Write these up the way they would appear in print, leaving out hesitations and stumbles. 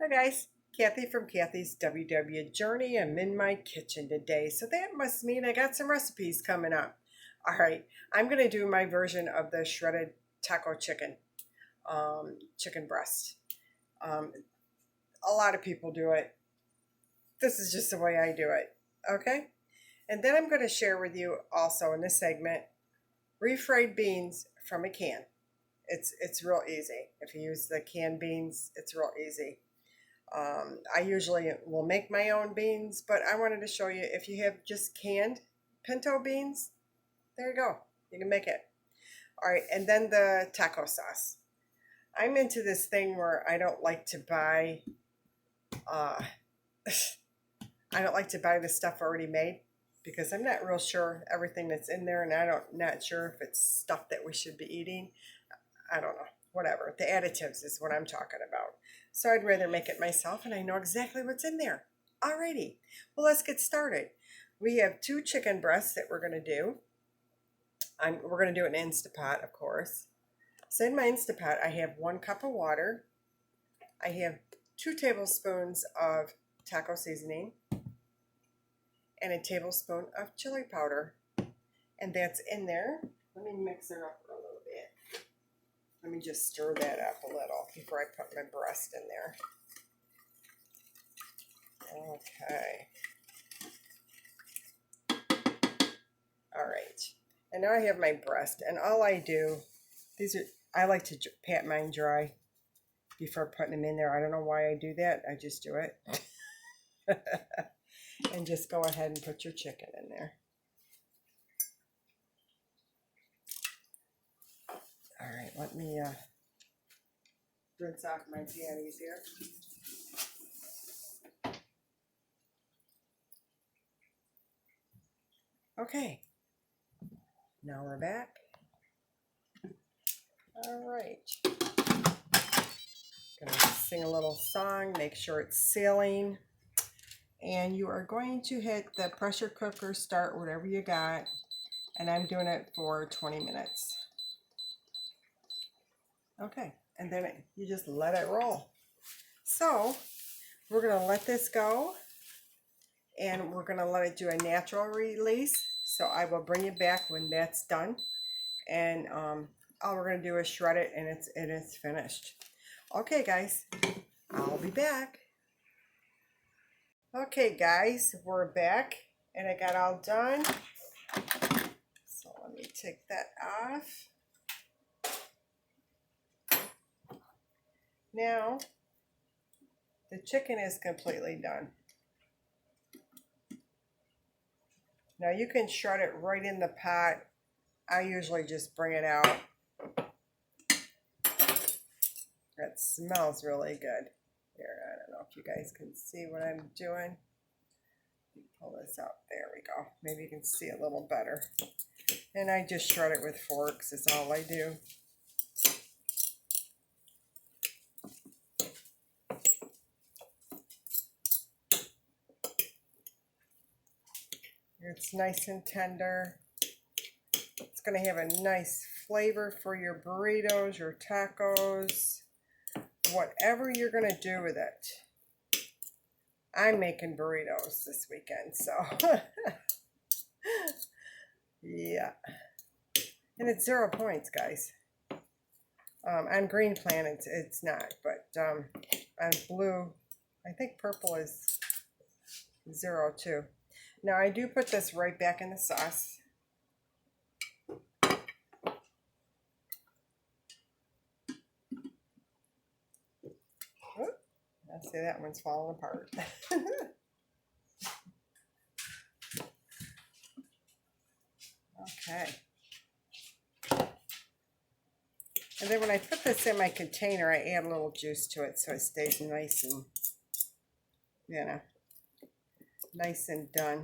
Hi guys, Kathy from Kathy's WW Journey. I'm in my kitchen today, so that must mean I got some recipes coming up. All right, I'm going to do my version of the shredded taco chicken, chicken breast. Um, a lot of people do it. This is just the way I do it, okay? And then I'm going to share with you also in this segment, refried beans from a can. It's real easy. If you use the canned beans, it's real easy. I usually will make my own beans, but I wanted to show you if you have just canned pinto beans, there you go. You can make it. All right, and then the taco sauce. I'm into this thing where I don't like to buy, I don't like to buy the stuff already made because I'm not real sure everything that's in there, and not sure if it's stuff that we should be eating. I don't know. Whatever. The additives is what I'm talking about. So I'd rather make it myself, and I know exactly what's in there. Alrighty. Well, let's get started. We have 2 chicken breasts that we're going to do. We're going to do an Instapot, of course. So in my Instapot, I have 1 cup of water. I have 2 tablespoons of taco seasoning and a tablespoon of chili powder. And that's in there. Let me mix it up a little bit. Let me just stir that up a little before I put my breast in there. Okay. All right. And now I have my breast, and all I do, I like to pat mine dry before putting them in there. I don't know why I do that. I just do it. And just go ahead and put your chicken in there. All right, let me rinse off my patties here. Okay, now we're back. All right, gonna sing a little song, make sure it's sealing, and you are going to hit the pressure cooker, start whatever you got, and I'm doing it for 20 minutes. Okay, and then you just let it roll. So we're gonna let this go, and we're gonna let it do a natural release. So I will bring you back when that's done, and all we're gonna do is shred it, and it's finished. Okay, guys, I'll be back. Okay, guys, we're back, and I got all done. So let me take that off. Now, the chicken is completely done. Now you can shred it right in the pot. I usually just bring it out. That smells really good. Here, I don't know if you guys can see what I'm doing. Pull this out. There we go. Maybe you can see a little better. And I just shred it with forks. That's all I do. It's nice and tender. It's going to have a nice flavor for your burritos, your tacos, whatever you're going to do with it. I'm making burritos this weekend, so yeah. And it's 0 points, guys. On green planet, it's not, but on blue, I think purple is 0 too. Now I do put this right back in the sauce. Oop, I see that one's falling apart. Okay. And then when I put this in my container, I add a little juice to it so it stays nice and, you know, nice and done.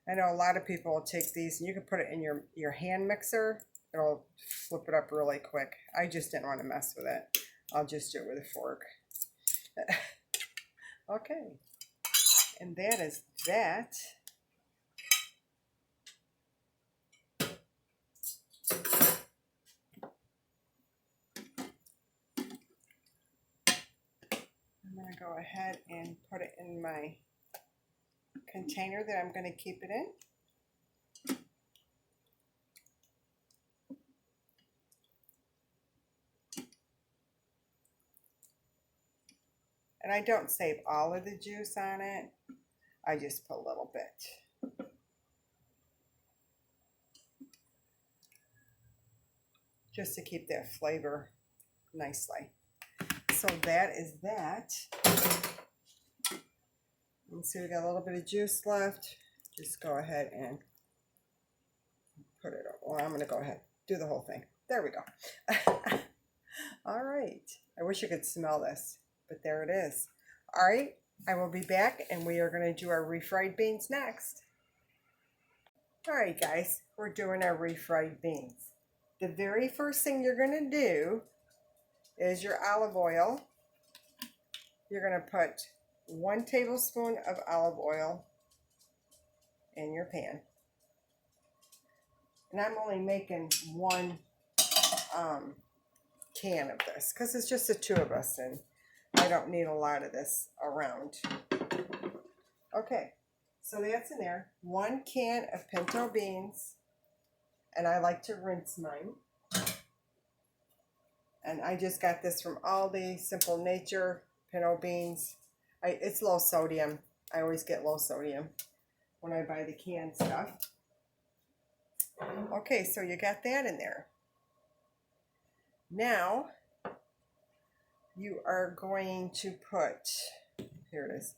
I know a lot of people will take these, and you can put it in your hand mixer. It'll flip it up really quick. I just didn't want to mess with it. I'll just do it with a fork. Okay. And that is that. to go ahead and put it in my container that I'm going to keep it in. And I don't save all of the juice on it. I just put a little bit. Just to keep that flavor nicely. So that is that. And see, we got a little bit of juice left. Just go ahead and put it over. Well, I'm going to go ahead, do the whole thing. There we go. All right. I wish you could smell this, but there it is. All right. I will be back, and we are going to do our refried beans next. All right, guys. We're doing our refried beans. The very first thing you're going to do is your olive oil. You're going to put 1 tablespoon of olive oil in your pan. And I'm only making 1 can of this because it's just the 2 of us and I don't need a lot of this around. Okay, so that's in there. 1 can of pinto beans, and I like to rinse mine. And I just got this from Aldi, Simple Nature, pinto beans. It's low sodium. I always get low sodium when I buy the canned stuff. Okay, so you got that in there. Now, you are going to put, here it is,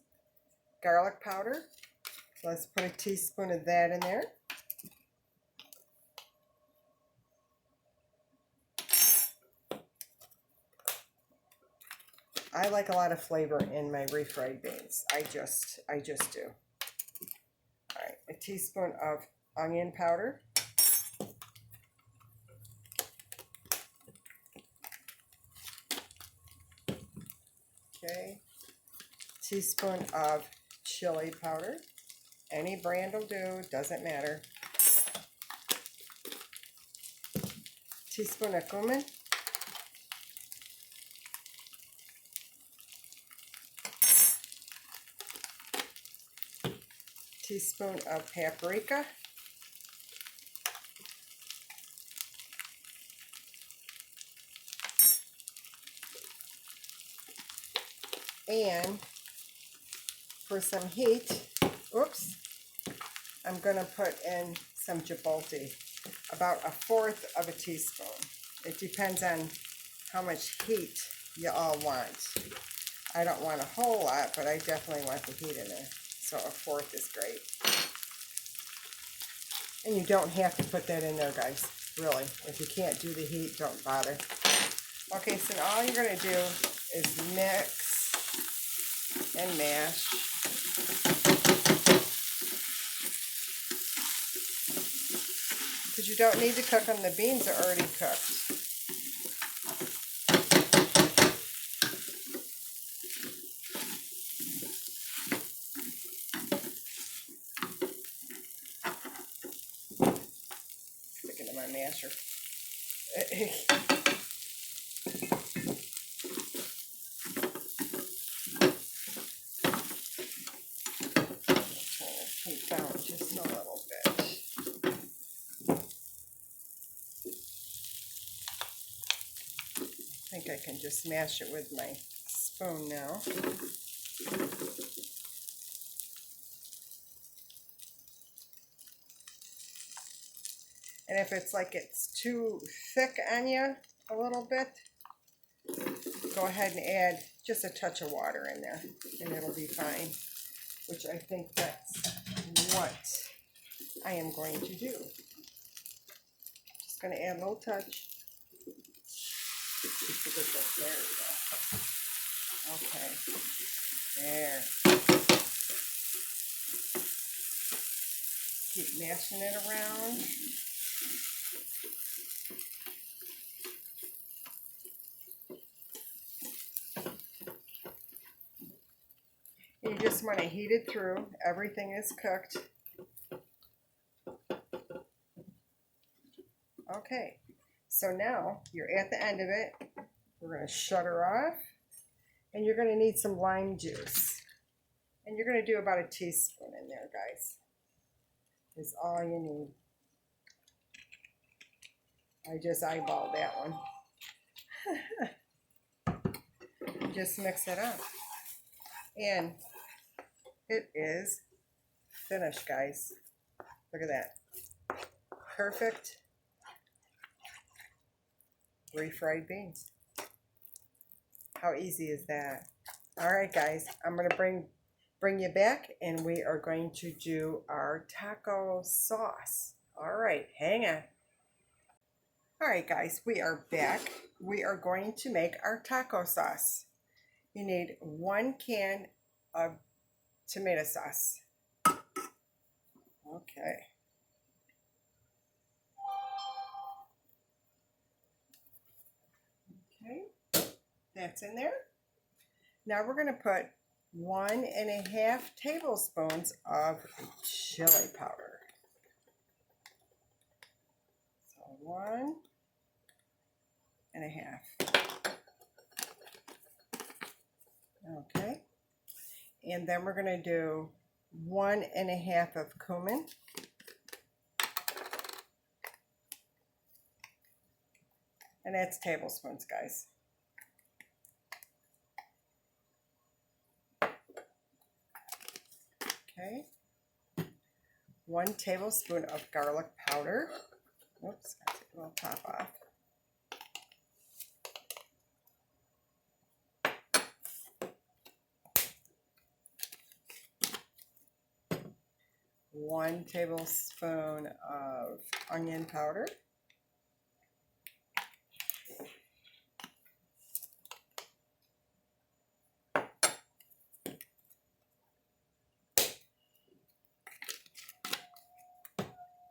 garlic powder. So let's put a teaspoon of that in there. I like a lot of flavor in my refried beans. I just do. All right, a teaspoon of onion powder. Okay, teaspoon of chili powder. Any brand will do, doesn't matter. Teaspoon of cumin. Teaspoon of paprika. And for some heat, oops, I'm going to put in some chipotle, about 1/4 of a teaspoon. It depends on how much heat you all want. I don't want a whole lot, but I definitely want the heat in there. So 1/4 is great. And you don't have to put that in there, guys, really. If you can't do the heat, don't bother. Okay, so now all you're going to do is mix and mash. Because you don't need to cook them, the beans are already cooked. Stick it in my masher. Heat down just a little bit. I think I can just mash it with my spoon now. And if it's like it's too thick on you a little bit, go ahead and add just a touch of water in there and it'll be fine, which I think that's what I am going to do. Just going to add a little touch. Just to get that, there we go. Okay, there. Keep mashing it around. You just want to heat it through. Everything is cooked. Okay, so now you're at the end of it. We're going to shut her off And you're going to need some lime juice. And you're going to do about a teaspoon in there, guys. Is all you need. I just eyeballed that one. Just mix it up. And it is finished, guys. Look at that. Perfect refried beans. How easy is that? All right, guys, I'm going to bring you back, and we are going to do our taco sauce. All right, hang on. All right, guys, we are back. We are going to make our taco sauce. You need 1 can of tomato sauce. Okay. Okay, that's in there. Now we're going to put 1.5 tablespoons of chili powder. So 1.5. Okay. And then we're going to do 1.5 of cumin. And that's tablespoons, guys. Okay. 1 tablespoon of garlic powder. Oops, got to take a little top off. One tablespoon of onion powder.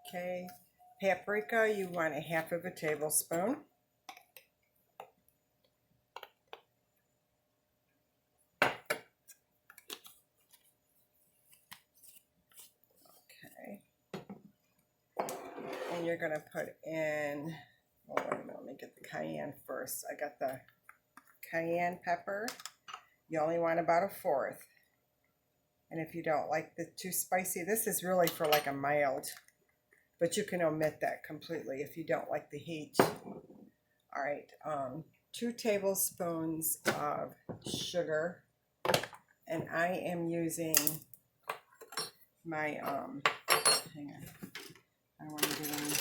Okay, paprika, you want 1/2 tablespoon. Okay, and you're gonna put in, oh wait a minute, let me get the cayenne first. I got the cayenne pepper. You only want about 1/4. And if you don't like the too spicy, this is really for like a mild, but you can omit that completely if you don't like the heat. All right, 2 tablespoons of sugar, and I am using my hang on, I want to get in.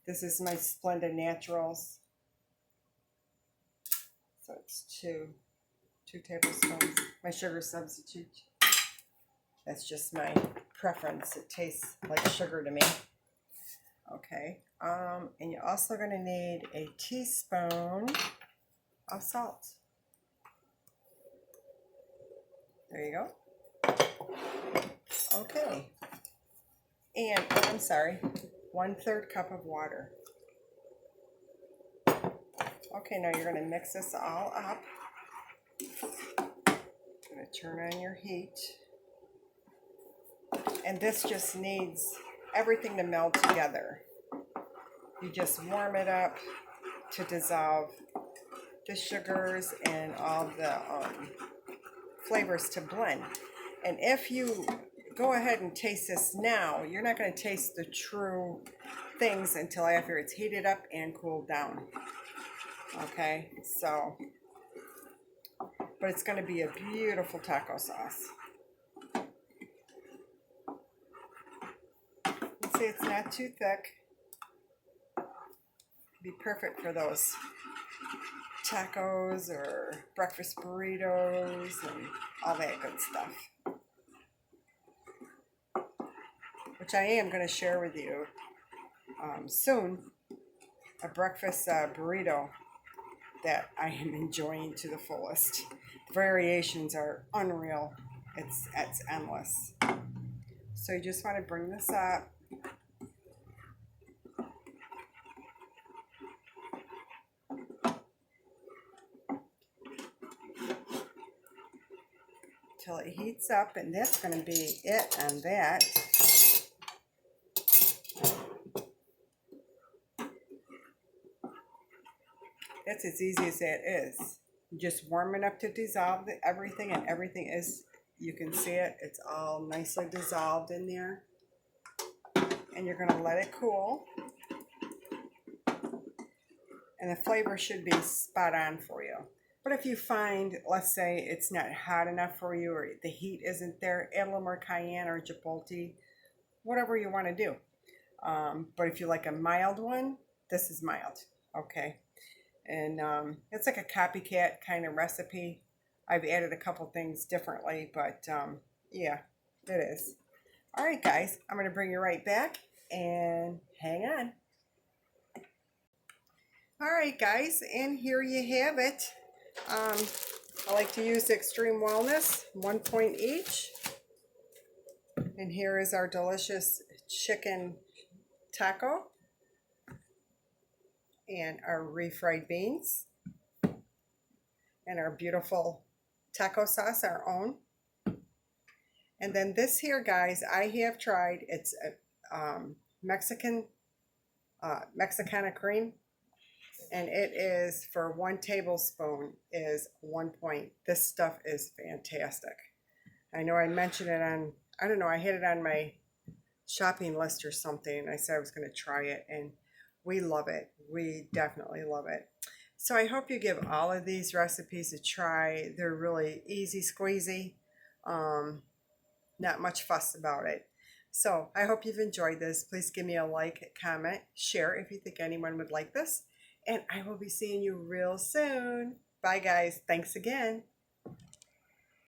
This is my Splenda Naturals, so it's 2 tablespoons. My sugar substitute. That's just my preference. It tastes like sugar to me. Okay. And you're also going to need a teaspoon of salt. There you go. Okay. And I'm sorry, 1/3 cup of water. Okay, now you're going to mix this all up. Going to turn on your heat. And this just needs everything to meld together. You just warm it up to dissolve the sugars and all the flavors to blend. And if you go ahead and taste this now, you're not going to taste the true things until after it's heated up and cooled down. Okay, so, but it's going to be a beautiful taco sauce. See, it's not too thick. Be perfect for those tacos or breakfast burritos and all that good stuff, which I am going to share with you soon, a breakfast burrito that I am enjoying to the fullest. The variations are unreal. It's endless. So you just want to bring this up. Till it heats up, and that's going to be it on that. It's as easy as that is. Just warm enough to dissolve everything, and everything is, you can see it, it's all nicely dissolved in there. And you're gonna let it cool. And the flavor should be spot on for you. But if you find, let's say it's not hot enough for you or the heat isn't there, add a little more cayenne or chipotle, whatever you want to do. But if you like a mild one, this is mild, okay? And it's like a copycat kind of recipe. I've added a couple things differently, but yeah, it is. All right, guys, I'm going to bring you right back and hang on. All right, guys, and here you have it. I like to use Extreme Wellness, 1 point each. And here is our delicious chicken taco and our refried beans and our beautiful taco sauce, our own. And then this here, guys, I have tried. It's a Mexicana cream, and it is for 1 tablespoon is 1 point. This stuff is fantastic. I know I mentioned it on, I don't know, I had it on my shopping list or something, and I said I was going to try it, and we love it. We definitely love it. So I hope you give all of these recipes a try. They're really easy squeezy. Not much fuss about it. So I hope you've enjoyed this. Please give me a like, comment, share if you think anyone would like this. And I will be seeing you real soon. Bye, guys. Thanks again.